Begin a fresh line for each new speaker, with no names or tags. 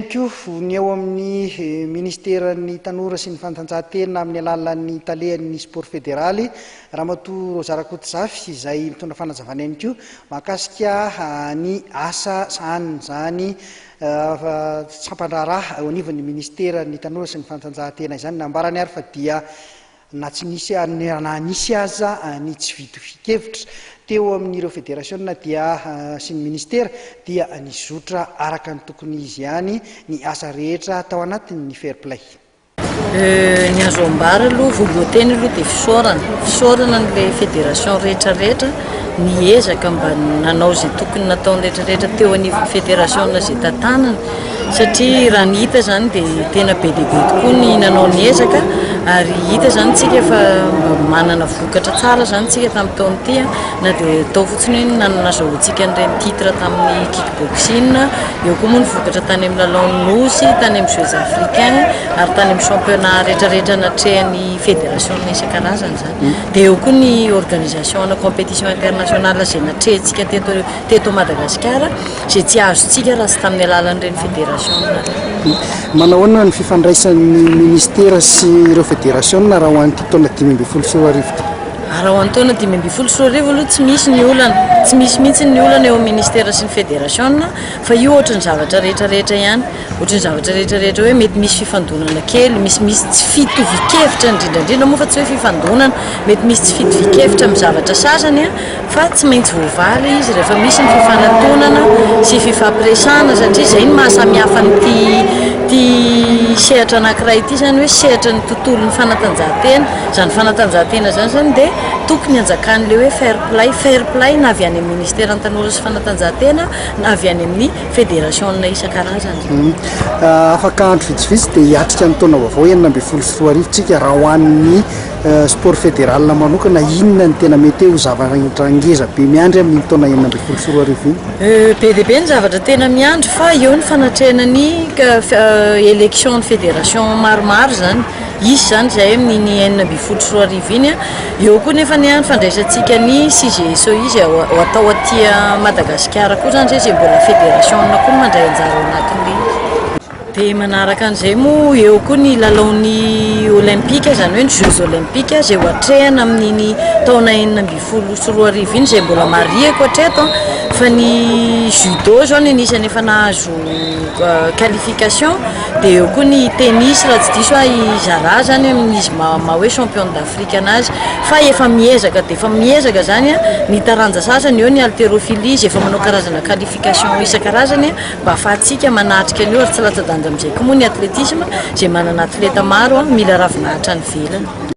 Ny eo amin'ny ministeran'ny tanora sy ny fanatanjahantena amin'ny alalan'ny talehan'ny sport fédéraly Ramatoa Rosa Rakotomanga izay mitondra fanazavana ihany koa mahakasika ny asa zany tsampandraraha ao anivon'ny ministeran'ny tanora sy ny fanatanjahantena izany nambarany ary fa dia na tsy nisy nisy aza ny tsy vitofikevitra teo amin'ireo fédération dia sy ny ministera dia nizotra araka ny tokony izy ihany ny asa rehetra tao anatin'ny fair play.
Ny azo ambara aloha voalohany aloha dia fisaorana n'ilay fédération rehetrarehetra niezaka mba nanao izay tokony nataony rehetrarehetra teo anivon'ny fédération izay tantanana satria raha ny hita zany dia tena be dia be tokoa ny nanao niezaka ary hita zany tsika fa manana vokatra tsara zany tsika tamin'ny taona ity na dia tao fotsiny hoe nazahoantsika n'ireny titre tamin'ny kickboxing eo koa moa ny vokatra tany amin'ny lalao nosy tany amin'ny jeux africains ary tany amin'ny championnat rehetrarehetra natrehan'ny fédération isan-karazany zany dia eo koa ny organisation na compétition internationale izay natrehantsika teto Madagasikara izay tsy azontsika raha sy tamin'ny alalan'ireny fédération.
Manahoana ny fifandraisan'ny ministera sy ireo fédération raha ho an'ity taona 2024?
Raha ho an'ny taona 2024 aloha tsy misy ny olana, tsy misy mihitsy ny olana eo ministera sy ny fédération fa io ohatran'ny zavatra rehetrarehetra ihany, ohatran'ny zavatra rehetrarehetra hoe mety misy fifandonana kely, misy tsy fitovikevitra indrindrandrindra moa fa tsy hoe fifandonana, mety misy tsy fitovikevitra amin'ny zavatra sasany fa tsy maintsy voavaly izy rehefa misy ny fifanantonana sy fifampiresahana satria izay ny mahasamihafa n'ity sehatra anankiray ity zany hoe sehatra ny tontolon'ny fanatanjahantena, zany fanatanjahantena zany dia tokony hanjakan'ilay hoe fair play na avy any amin'ny ministeran'ny tanora sy fanatanjahantena na avy any amin'ny fédération isan-karazany.
Afaka andro vitsivitsy dia hiatrika ny taona vaovao 2024 tsika raha ho an'ny sport fédéral manokana inona ny tena mety ho zavatra ngeza be miandry amin'ny taona 2024
be dia be ny zavatra tena miandry fa eo ny fanatrehanany élection ny fédération maromaro zany izy zany izay amin'ny 2024 iny eo koa nefa ny fandraisantsika ny CGSO izy atao aty Madagasikara koa zany izay mbola fédération koa mandray anjara ao anatin'ilay dia manaraka an'izay moa eo koa ny lalaon'ny olympique zany hoe ny jeux olympique izay ho atrehana amin'iny taona 2024 iny izay mbola mariako hatreto fa ny judo zao ny anisany efa nahazo qualification dia eo koa ny tennis raha tsy diso izara zany amin'izy hoe champion d'Afrique anazy fa efa miezaka zany ny taranja sasany eo ny haltérophilie izy efa manao karazana qualification isan-karazany mba ahafahantsika manatrika an'io ary tsy latsa-danja amin'izay koa moa ny athlétisme izay manana athlète maro mila ravinahitra ny velany.